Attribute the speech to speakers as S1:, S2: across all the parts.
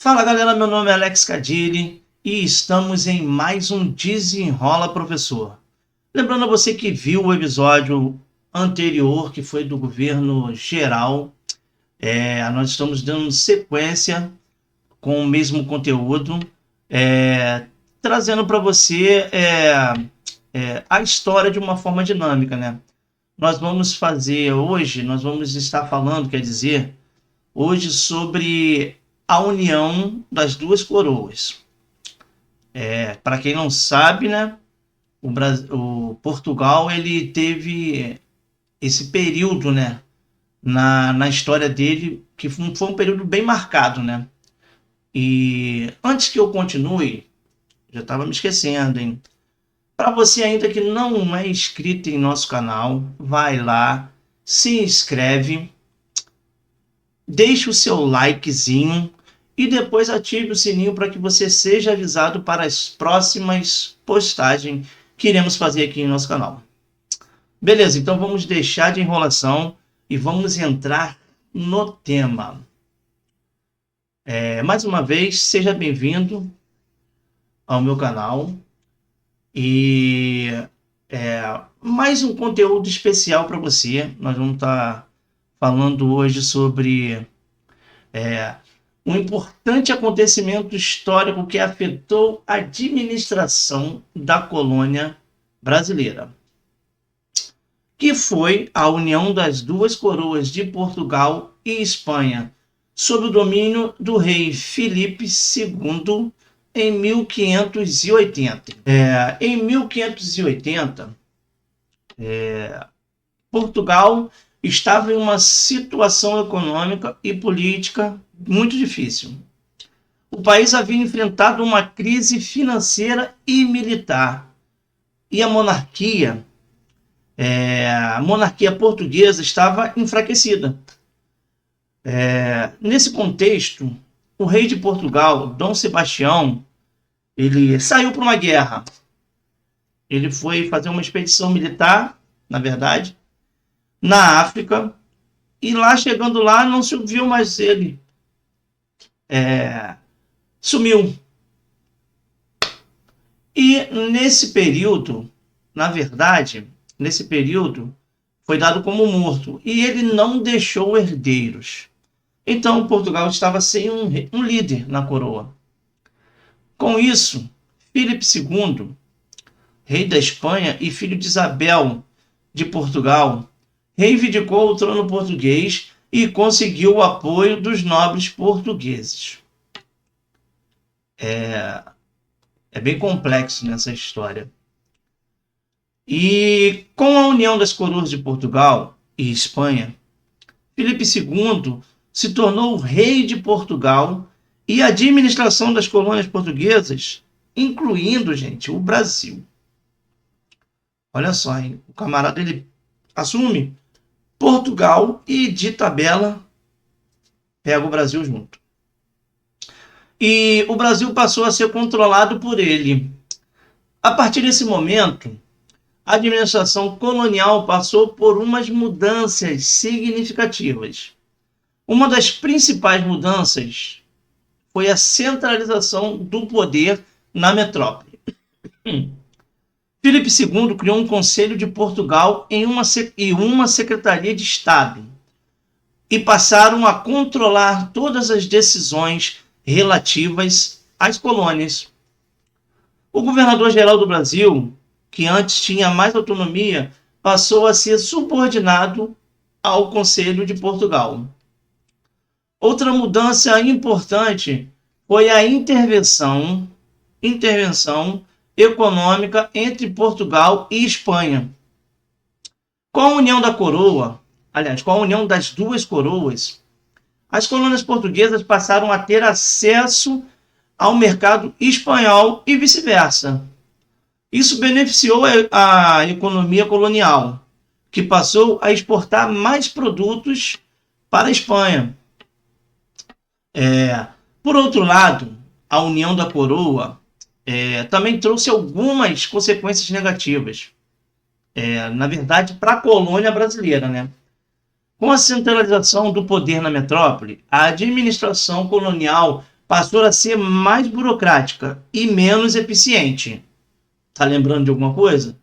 S1: Fala galera, meu nome é Alex Cadilli e estamos em mais um Desenrola Professor. Lembrando a você que viu o episódio anterior, que foi do governo geral, nós estamos dando sequência com o mesmo conteúdo, trazendo para você a história de uma forma dinâmica, né? Nós vamos estar falando, hoje sobre a união das duas coroas. Para quem não sabe, né, o Portugal ele teve esse período, né, na história dele, que foi um período bem marcado, né? E antes que eu continue, já estava me esquecendo, hein? Para você ainda que não é inscrito em nosso canal, vai lá, se inscreve, deixe o seu likezinho e depois ative o sininho para que você seja avisado para as próximas postagens que iremos fazer aqui em nosso canal. Beleza, então vamos deixar de enrolação e vamos entrar no tema. Mais uma vez, seja bem-vindo ao meu canal e mais um conteúdo especial para você. Nós vamos estar falando hoje sobre um importante acontecimento histórico que afetou a administração da colônia brasileira, que foi a união das duas coroas de Portugal e Espanha, sob o domínio do rei Filipe II em 1580. Em 1580, Portugal estava em uma situação econômica e política muito difícil. O país havia enfrentado uma crise financeira e militar, e a monarquia portuguesa estava enfraquecida. Nesse contexto, o rei de Portugal, Dom Sebastião, ele saiu para uma guerra. Ele foi fazer uma expedição militar, na verdade, na África, e lá, chegando lá, não se viu mais ele. Sumiu. E nesse período, foi dado como morto, e ele não deixou herdeiros. Então, Portugal estava sem um líder na coroa. Com isso, Filipe II, rei da Espanha e filho de Isabel de Portugal, reivindicou o trono português e conseguiu o apoio dos nobres portugueses. É bem complexo nessa história. E com a união das coroas de Portugal e Espanha, Filipe II se tornou rei de Portugal e a administração das colônias portuguesas, incluindo, gente, o Brasil. Olha só, hein? O camarada ele assume Portugal e, de tabela, pega o Brasil junto. E o Brasil passou a ser controlado por ele. A partir desse momento, a administração colonial passou por umas mudanças significativas. Uma das principais mudanças foi a centralização do poder na metrópole. Filipe II criou um Conselho de Portugal e uma Secretaria de Estado, e passaram a controlar todas as decisões relativas às colônias. O governador-geral do Brasil, que antes tinha mais autonomia, passou a ser subordinado ao Conselho de Portugal. Outra mudança importante foi a intervenção econômica entre Portugal e Espanha. Com a união das duas coroas, as colônias portuguesas passaram a ter acesso ao mercado espanhol e vice-versa. Isso beneficiou a economia colonial, que passou a exportar mais produtos para a Espanha. Por outro lado, a união da coroa também trouxe algumas consequências negativas, na verdade, para a colônia brasileira, né? Com a centralização do poder na metrópole, a administração colonial passou a ser mais burocrática e menos eficiente. Tá lembrando de alguma coisa?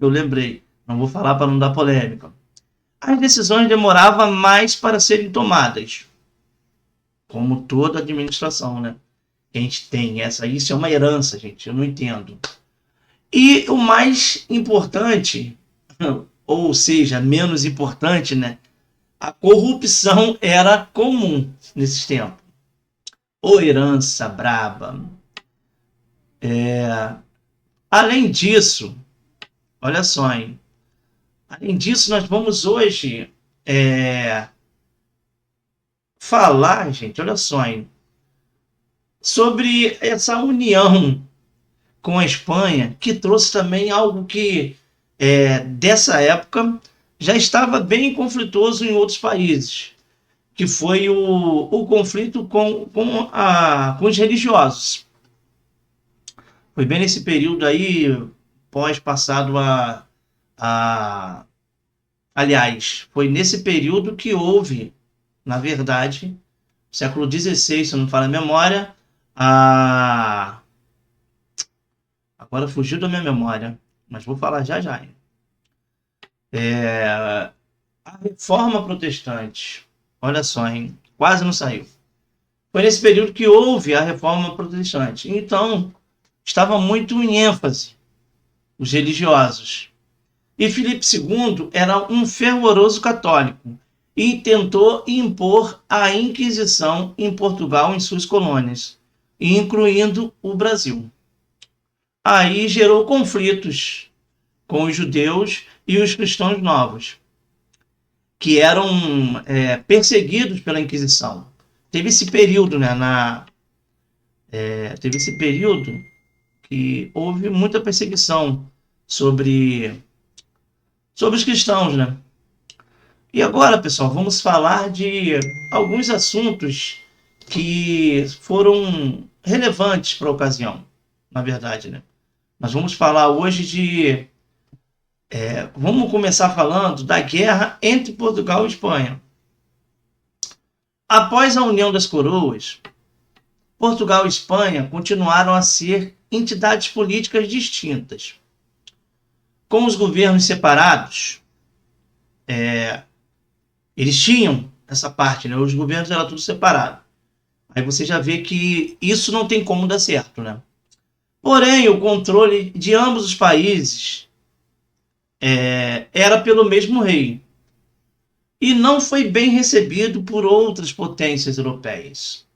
S1: Eu lembrei. Não vou falar para não dar polêmica. As decisões demoravam mais para serem tomadas. Como toda administração, né? Que a gente tem. Isso é uma herança, gente. Eu não entendo. E o mais importante, ou seja, menos importante, né? A corrupção era comum nesses tempos. Ou herança braba. Além disso, olha só, hein? Além disso, nós vamos hoje falar, gente, olha só, hein? Sobre essa união com a Espanha, que trouxe também algo que, dessa época, já estava bem conflituoso em outros países, que foi o conflito com os religiosos. Foi bem nesse período aí, pós-passado aliás, foi nesse período que houve, na verdade, século XVI, se eu não me falha a memória, agora fugiu da minha memória, mas vou falar já já. A Reforma Protestante, olha só, hein? Quase não saiu. Foi nesse período que houve a Reforma Protestante. Então, estava muito em ênfase os religiosos. E Filipe II era um fervoroso católico e tentou impor a Inquisição em Portugal em suas colônias, incluindo o Brasil. Aí gerou conflitos com os judeus e os cristãos novos, que eram perseguidos pela Inquisição. Teve esse período, né, teve esse período que houve muita perseguição sobre os cristãos, né? E agora, pessoal, vamos falar de alguns assuntos que foram relevantes para a ocasião, na verdade, né? Nós vamos falar hoje vamos começar falando da guerra entre Portugal e Espanha. Após a União das Coroas, Portugal e Espanha continuaram a ser entidades políticas distintas. Com os governos separados, eles tinham essa parte, né? Os governos eram tudo separado. Aí você já vê que isso não tem como dar certo, né? Porém, o controle de ambos os países era pelo mesmo rei e não foi bem recebido por outras potências europeias.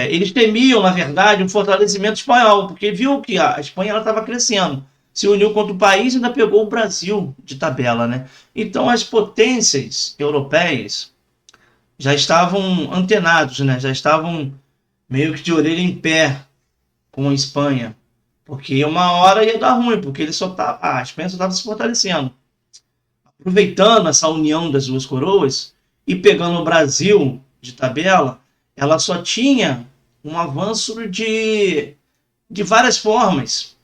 S1: Eles temiam, na verdade, um fortalecimento espanhol, porque viu que a Espanha estava crescendo, se uniu contra o país e ainda pegou o Brasil de tabela, né? Então as potências europeias já estavam antenados, né? Já estavam meio que de orelha em pé com a Espanha, porque uma hora ia dar ruim, porque a Espanha só estava se fortalecendo. Aproveitando essa união das duas coroas e pegando o Brasil de tabela, ela só tinha um avanço de várias formas.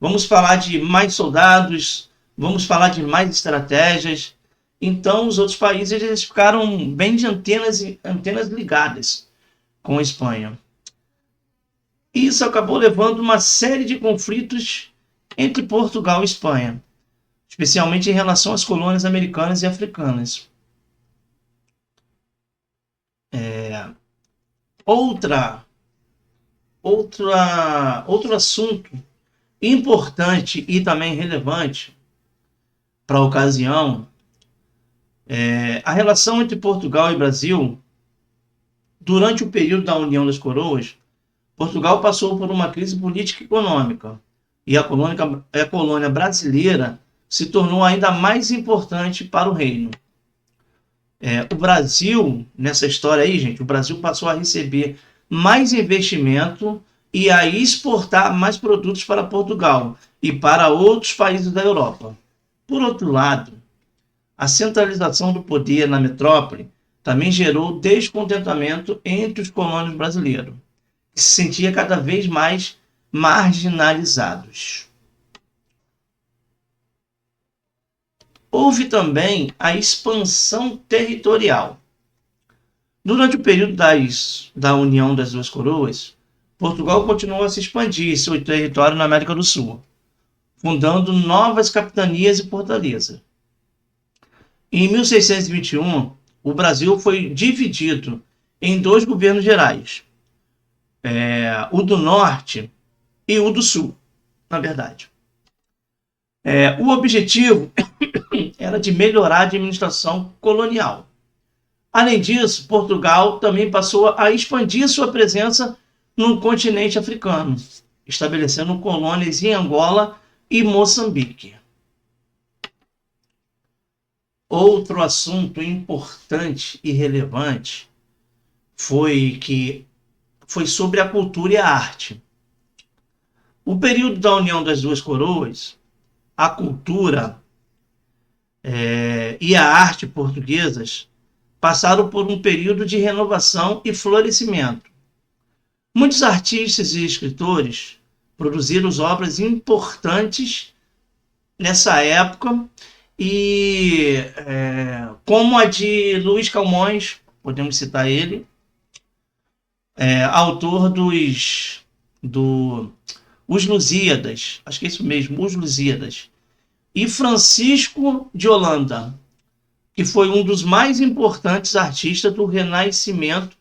S1: Vamos falar de mais soldados, vamos falar de mais estratégias. Então, os outros países eles ficaram bem de antenas ligadas com a Espanha. Isso acabou levando uma série de conflitos entre Portugal e Espanha, especialmente em relação às colônias americanas e africanas. Outro assunto importante e também relevante para a ocasião a relação entre Portugal e Brasil. Durante o período da União das Coroas, Portugal passou por uma crise política e econômica e a colônia brasileira se tornou ainda mais importante para o reino. O Brasil, nessa história aí, gente, o Brasil passou a receber mais investimento e a exportar mais produtos para Portugal e para outros países da Europa. Por outro lado, a centralização do poder na metrópole também gerou descontentamento entre os colonos brasileiros, que se sentiam cada vez mais marginalizados. Houve também a expansão territorial. Durante o período da União das Duas Coroas, Portugal continuou a se expandir seu território na América do Sul, fundando novas capitanias e fortalezas. Em 1621, o Brasil foi dividido em dois governos gerais, o do Norte e o do Sul, na verdade. O objetivo era de melhorar a administração colonial. Além disso, Portugal também passou a expandir sua presença no continente africano, estabelecendo colônias em Angola e Moçambique. Outro assunto importante e relevante foi sobre a cultura e a arte. O período da União das Duas Coroas, a cultura e a arte portuguesas passaram por um período de renovação e florescimento. Muitos artistas e escritores produziram obras importantes nessa época, como a de Luís Camões, podemos citar ele, autor Os Lusíadas, acho que é isso mesmo, Os Lusíadas, e Francisco de Holanda, que foi um dos mais importantes artistas do Renascimento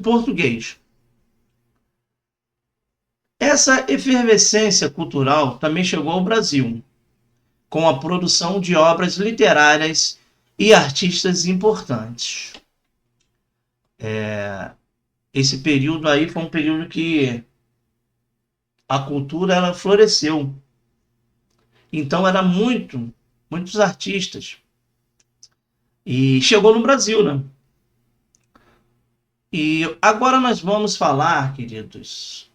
S1: português. Essa efervescência cultural também chegou ao Brasil, com a produção de obras literárias e artistas importantes. Esse período aí foi um período que a cultura ela floresceu. Então era muitos artistas. E chegou no Brasil, né? E agora nós vamos falar, queridos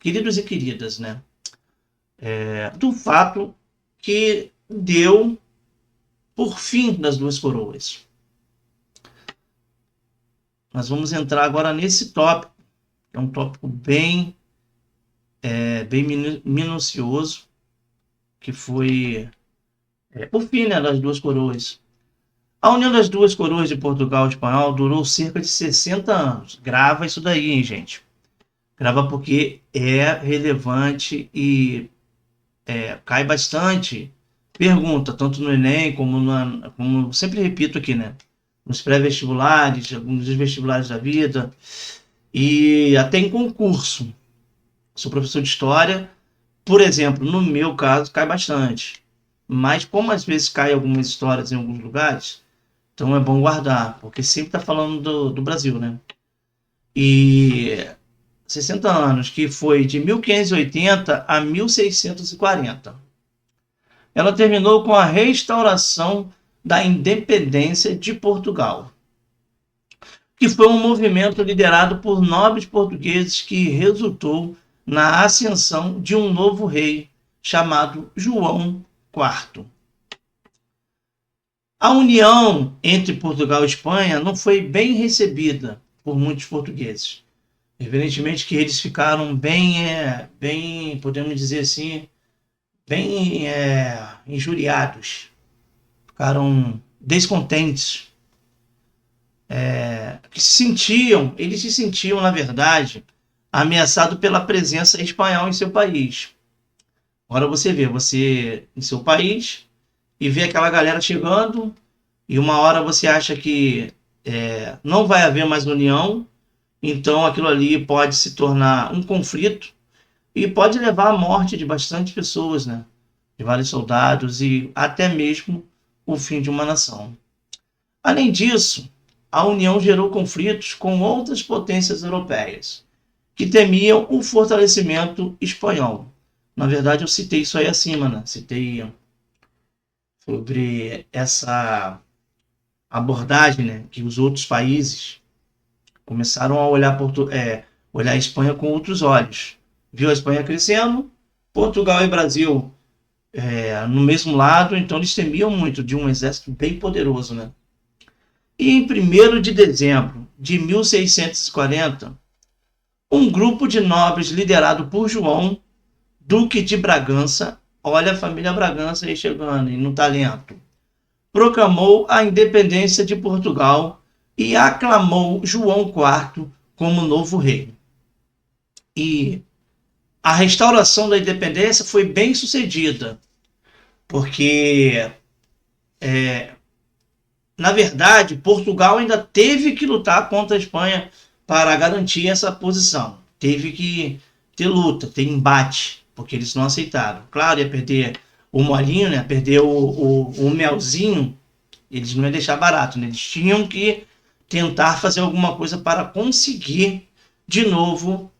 S1: e queridas, né? Do fato que deu por fim das Duas Coroas. Nós vamos entrar agora nesse tópico, que é um tópico bem minucioso, que foi o fim, né, das Duas Coroas. A união das Duas Coroas de Portugal e Espanhol durou cerca de 60 anos. Grava isso daí, hein, gente? Grava porque é relevante e cai bastante pergunta, tanto no Enem como sempre repito aqui, né? Nos pré-vestibulares, alguns vestibulares da vida e até em concurso. Sou professor de história, por exemplo, no meu caso cai bastante, mas como às vezes cai algumas histórias em alguns lugares, então é bom guardar, porque sempre está falando do Brasil, né? E 60 anos, que foi de 1580 a 1640. Ela terminou com a restauração da independência de Portugal, que foi um movimento liderado por nobres portugueses que resultou na ascensão de um novo rei chamado João IV. A união entre Portugal e Espanha não foi bem recebida por muitos portugueses. Evidentemente que eles ficaram bem, podemos dizer assim, bem injuriados, ficaram descontentes, eles se sentiam, na verdade, ameaçados pela presença espanhola em seu país. Agora você em seu país e vê aquela galera chegando e uma hora você acha que não vai haver mais união, então aquilo ali pode se tornar um conflito e pode levar à morte de bastante pessoas, né? De vários soldados e até mesmo o fim de uma nação. Além disso, a união gerou conflitos com outras potências europeias, que temiam o fortalecimento espanhol. Na verdade, eu citei isso aí acima, né? Citei sobre essa abordagem, né? Que os outros países começaram a olhar a Espanha com outros olhos. Viu a Espanha crescendo, Portugal e Brasil no mesmo lado, então eles temiam muito de um exército bem poderoso, né? E em 1º de dezembro de 1640, um grupo de nobres liderado por João, Duque de Bragança, olha a família Bragança aí chegando e no talento, proclamou a independência de Portugal e aclamou João IV como novo rei. E a restauração da independência foi bem sucedida, porque, na verdade, Portugal ainda teve que lutar contra a Espanha para garantir essa posição. Teve que ter luta, ter embate, porque eles não aceitaram. Claro, ia perder o molinho, né? Perder o melzinho, eles não iam deixar barato, né? Eles tinham que tentar fazer alguma coisa para conseguir, de novo,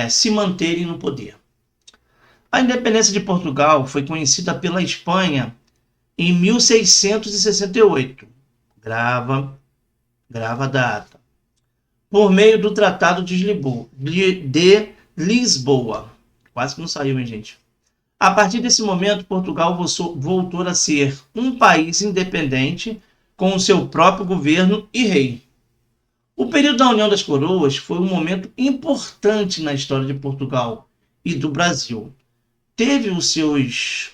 S1: se manterem no poder. A independência de Portugal foi conhecida pela Espanha em 1668. Grava a data. Por meio do Tratado de Lisboa. Quase que não saiu, hein, gente? A partir desse momento, Portugal voltou a ser um país independente, com o seu próprio governo e rei. O período da União das Coroas foi um momento importante na história de Portugal e do Brasil. Teve os seus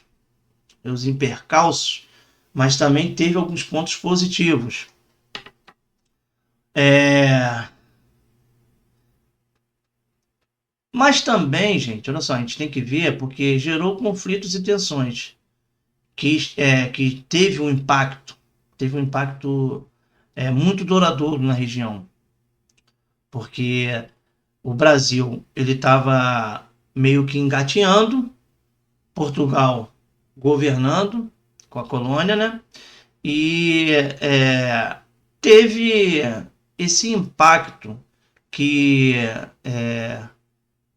S1: percalços, mas também teve alguns pontos positivos. Mas também, gente, olha só, a gente tem que ver, porque gerou conflitos e tensões, que teve um impacto muito duradouro na região, porque o Brasil ele estava meio que engateando, Portugal governando com a colônia, né? E teve esse impacto que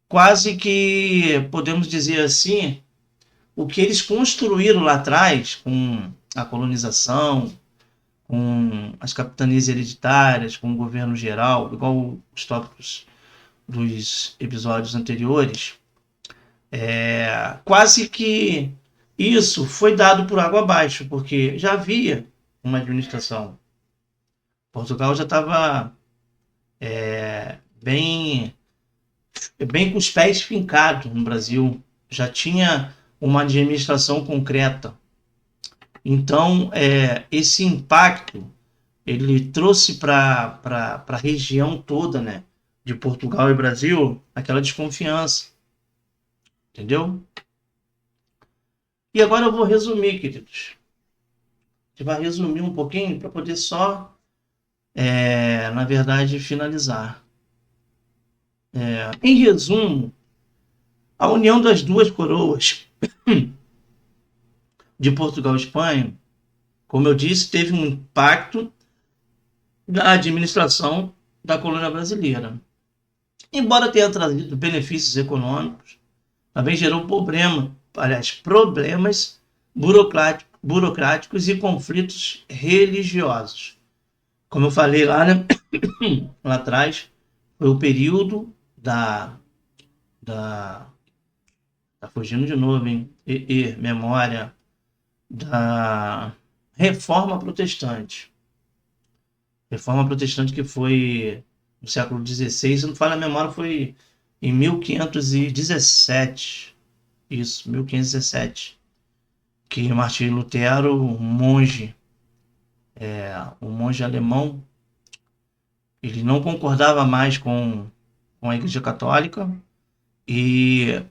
S1: quase que, podemos dizer assim, o que eles construíram lá atrás, com a colonização, com as capitanias hereditárias, com o governo geral, igual os tópicos dos episódios anteriores, quase que isso foi dado por água abaixo, porque já havia uma administração. Portugal já estava bem com os pés fincados no Brasil, já tinha uma administração concreta. Então, esse impacto ele trouxe para a região toda, né, de Portugal e Brasil, aquela desconfiança. Entendeu? E agora eu vou resumir, queridos. A gente vai resumir um pouquinho para poder só, na verdade, finalizar. Em resumo, a união das duas coroas de Portugal e Espanha, como eu disse, teve um impacto na administração da colônia brasileira. Embora tenha trazido benefícios econômicos, também gerou problemas burocráticos e conflitos religiosos. Como eu falei lá, né, lá atrás, foi o período tá fugindo de novo, hein? Memória da Reforma Protestante. Reforma Protestante que foi no século XVI, se não falha a memória, foi em 1517. Isso, 1517. Que Martinho Lutero, um monge alemão, ele não concordava mais com a Igreja Católica, e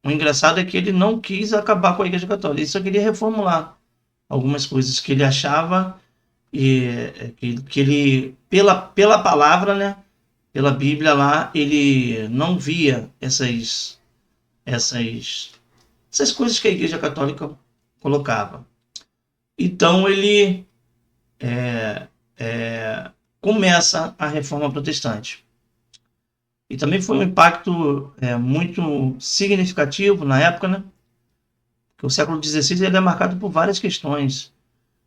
S1: o engraçado é que ele não quis acabar com a Igreja Católica, ele só queria reformular algumas coisas que ele achava que ele, pela palavra, né, pela Bíblia lá, ele não via essas coisas que a Igreja Católica colocava. Então ele começa a Reforma Protestante. E também foi um impacto muito significativo na época, né? Porque o século XVI ele é marcado por várias questões.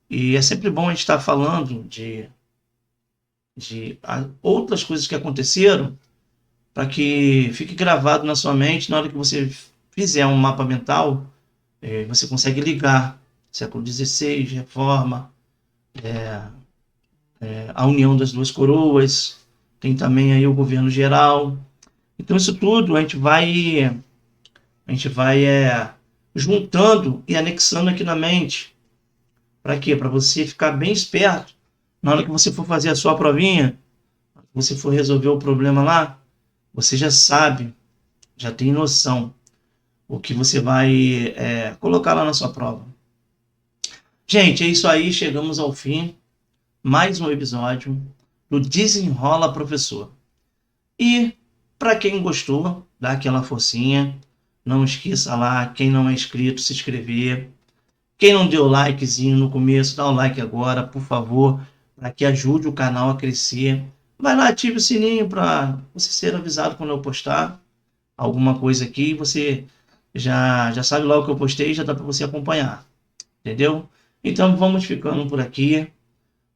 S1: E é sempre bom a gente estar falando de outras coisas que aconteceram, para que fique gravado na sua mente. Na hora que você fizer um mapa mental, você consegue ligar século XVI, Reforma, a união das duas coroas, tem também aí o governo geral. Então isso tudo a gente vai juntando e anexando aqui na mente, Para quê? Para você ficar bem esperto na hora que você for fazer a sua provinha, você for resolver o problema lá, você já sabe, já tem noção o que você vai colocar lá na sua prova. Gente, é isso aí, chegamos ao fim. Mais um episódio do Desenrola Professor. E para quem gostou, dá aquela forcinha. Não esqueça lá, quem não é inscrito, se inscrever. Quem não deu likezinho no começo, dá um like agora, por favor, para que ajude o canal a crescer. Vai lá, ative o sininho para você ser avisado quando eu postar alguma coisa aqui. Você já sabe lá o que eu postei, já dá para você acompanhar. Entendeu? Então vamos ficando por aqui.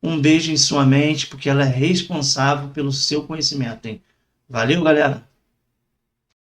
S1: Um beijo em sua mente, porque ela é responsável pelo seu conhecimento, hein? Valeu, galera!